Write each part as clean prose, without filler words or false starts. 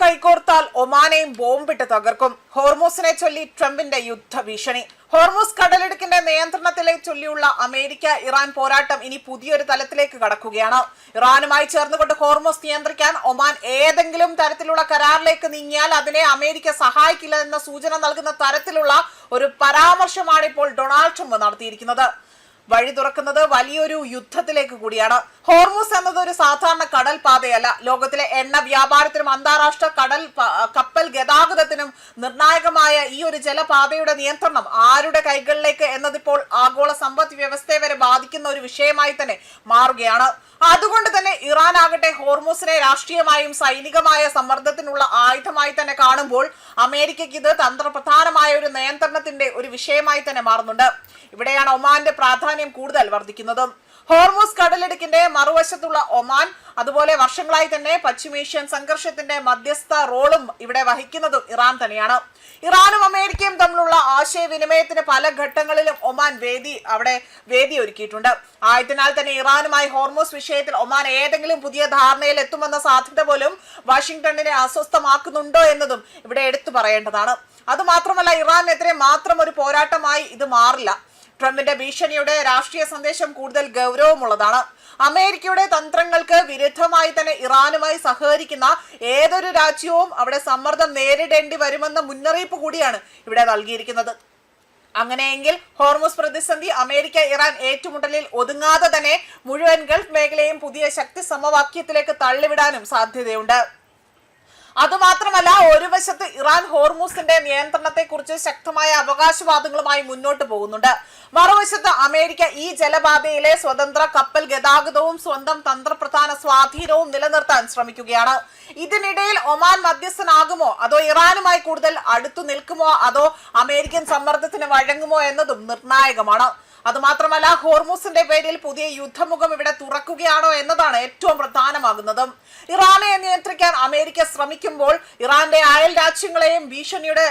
കൈകോർത്താൽ ഒമാനെയും ബോംബിട്ട് തകർക്കും. ഹോർമൂസിനെ ചൊല്ലി ട്രംപിന്റെ യുദ്ധഭീഷണി. ഹോർമൂസ് കടലിടുക്കിന്റെ നിയന്ത്രണത്തിലെ ചൊല്ലിയുള്ള അമേരിക്ക ഇറാൻ പോരാട്ടം ഇനി പുതിയൊരു തലത്തിലേക്ക് കടക്കുകയാണ്. ഇറാനുമായി ചേർന്നുകൊണ്ട് ഹോർമൂസ് നിയന്ത്രിക്കാൻ ഒമാൻ ഏതെങ്കിലും തരത്തിലുള്ള കരാറിലേക്ക് നീങ്ങിയാൽ അതിനെ അമേരിക്ക സഹായിക്കില്ല എന്ന സൂചന നൽകുന്ന തരത്തിലുള്ള ഒരു പരാമർശമാണ് ഇപ്പോൾ ഡൊണാൾഡ് ട്രംപ് നടത്തിയിരിക്കുന്നത്. വഴി തുറക്കുന്നത് വലിയൊരു യുദ്ധത്തിലേക്ക് കൂടിയാണ്. ഹോർമൂസ് എന്നത് ഒരു സാധാരണ കടൽ പാതയല്ല. ലോകത്തിലെ എണ്ണ വ്യാപാരത്തിനും അന്താരാഷ്ട്ര കപ്പൽ ഗതാഗതത്തിനും നിർണായകമായ ഈ ഒരു ജലപാതയുടെ നിയന്ത്രണം ആരുടെ കൈകളിലേക്ക് എന്നതിപ്പോൾ ആഗോള സമ്പദ് വ്യവസ്ഥയെ വരെ ബാധിക്കുന്ന ഒരു വിഷയമായി തന്നെ മാറുകയാണ്. അതുകൊണ്ട് തന്നെ ഇറാൻ ആകട്ടെ ഹോർമൂസിനെ രാഷ്ട്രീയമായും സൈനികമായ സമ്മർദ്ദത്തിനുള്ള ആയുധമായി തന്നെ കാണുമ്പോൾ അമേരിക്കയ്ക്ക് ഇത് തന്ത്രപ്രധാനമായ ഒരു നിയന്ത്രണത്തിന്റെ ഒരു വിഷയമായി തന്നെ മാറുന്നുണ്ട്. ഇവിടെയാണ് ഒമാന്റെ പ്രാധാന്യം കൂടുതൽ വർദ്ധിക്കുന്നത്. ഹോർമൂസ് കടലിടുക്കിന്റെ മറുവശത്തുള്ള ഒമാൻ അതുപോലെ വർഷങ്ങളായി തന്നെ പശ്ചിമേഷ്യൻ സംഘർഷത്തിന്റെ മധ്യസ്ഥ റോളും ഇവിടെ വഹിക്കുന്നതും ഇറാൻ തന്നെയാണ്. ഇറാനും അമേരിക്കയും തമ്മിലുള്ള ആശയവിനിമയത്തിന് പല ഘട്ടങ്ങളിലും ഒമാൻ വേദി ഒരുക്കിയിട്ടുണ്ട്. ആയതിനാൽ തന്നെ ഇറാനുമായി ഹോർമൂസ് വിഷയത്തിൽ ഒമാൻ ഏതെങ്കിലും പുതിയ ധാരണയിൽ എത്തുമെന്ന സാധ്യത പോലും വാഷിംഗ്ടണിനെ അസ്വസ്ഥമാക്കുന്നുണ്ടോ എന്നതും ഇവിടെ എടുത്തു പറയേണ്ടതാണ്. അതുമാത്രമല്ല, ഇറാനെതിരെ മാത്രം ഒരു പോരാട്ടമായി ഇത് മാറില്ല. ട്രംപിന്റെ ഭീഷണിയുടെ രാഷ്ട്രീയ സന്ദേശം കൂടുതൽ ഗൗരവമുള്ളതാണ്. അമേരിക്കയുടെ തന്ത്രങ്ങൾക്ക് വിരുദ്ധമായി തന്നെ ഇറാനുമായി സഹകരിക്കുന്ന ഏതൊരു രാജ്യവും അവിടെ സമ്മർദ്ദം നേരിടേണ്ടി വരുമെന്ന മുന്നറിയിപ്പ് കൂടിയാണ് ഇവിടെ നൽകിയിരിക്കുന്നത്. അങ്ങനെയെങ്കിൽ ഹോർമൂസ് പ്രതിസന്ധി അമേരിക്ക ഇറാൻ ഏറ്റുമുട്ടലിൽ ഒതുങ്ങാതെ തന്നെ മുഴുവൻ ഗൾഫ് മേഖലയും പുതിയ ശക്തി സമവാക്യത്തിലേക്ക് തള്ളിവിടാനും സാധ്യതയുണ്ട്. അതുമാത്രമല്ല, ഒരു വശത്ത് ഇറാൻ ഹോർമൂസിന്റെ നിയന്ത്രണത്തെക്കുറിച്ച് ശക്തമായ അവകാശവാദങ്ങളുമായി മുന്നോട്ട് പോകുന്നുണ്ട്. മറുവശത്ത് അമേരിക്ക ഈ ജലപാതയിലെ സ്വതന്ത്ര കപ്പൽ ഗതാഗതവും സ്വന്തം തന്ത്രപ്രധാന സ്വാധീനവും നിലനിർത്താൻ ശ്രമിക്കുകയാണ്. ഇതിനിടയിൽ ഒമാൻ മധ്യസ്ഥനാകുമോ അതോ ഇറാനുമായി കൂടുതൽ അടുത്തു നിൽക്കുമോ അതോ അമേരിക്കൻ സമ്മർദ്ദത്തിന് വഴങ്ങുമോ എന്നതും നിർണായകമാണ്. അതുമാത്രമല്ല, ഹോർമൂസിന്റെ പേരിൽ പുതിയ യുദ്ധമുഖം ഇവിടെ തുറക്കുകയാണോ എന്നതാണ് ഏറ്റവും പ്രധാനമാകുന്നത്. ഇറാനെ നിയന്ത്രിക്കാൻ അമേരിക്ക ശ്രമിക്കുമ്പോൾ ഇറാന്റെ അയൽ രാജ്യങ്ങളെയും ഭീഷണിയുടെ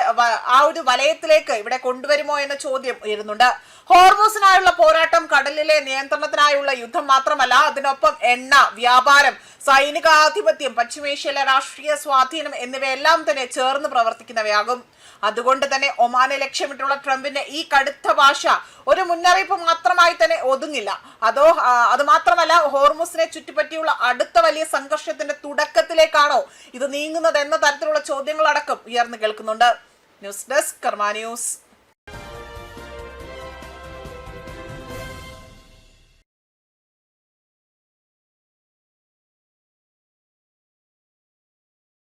ആ ഒരു വലയത്തിലേക്ക് ഇവിടെ കൊണ്ടുവരുമോ എന്ന ചോദ്യം ഉയരുന്നുണ്ട്. ഹോർമൂസിനായുള്ള പോരാട്ടം കടലിലെ നിയന്ത്രണത്തിനായുള്ള യുദ്ധം മാത്രമല്ല, അതിനൊപ്പം എണ്ണ വ്യാപാരം, സൈനികാധിപത്യം, പശ്ചിമേഷ്യയിലെ രാഷ്ട്രീയ സ്വാധീനം എന്നിവയെല്ലാം തന്നെ ചേർന്ന് പ്രവർത്തിക്കുന്നവയാകും. അതുകൊണ്ട് തന്നെ ഒമാനെ ലക്ഷ്യമിട്ടുള്ള ട്രംപിന്റെ ഈ കടുത്ത ഭാഷ ഒരു മുന്നറിയിപ്പ് മാത്രമായി തന്നെ ഒതുങ്ങില്ല. അതുമാത്രമല്ല, ഹോർമൂസിനെ ചുറ്റിപ്പറ്റിയുള്ള അടുത്ത വലിയ സംഘർഷത്തിന്റെ തുടക്കത്തിലേക്കാണോ ഇത് നീങ്ങുന്നത് എന്ന തരത്തിലുള്ള ചോദ്യങ്ങളടക്കം ഉയർന്നു കേൾക്കുന്നുണ്ട്. ന്യൂസ് ഡെസ്ക് കർമ്മ ന്യൂസ്.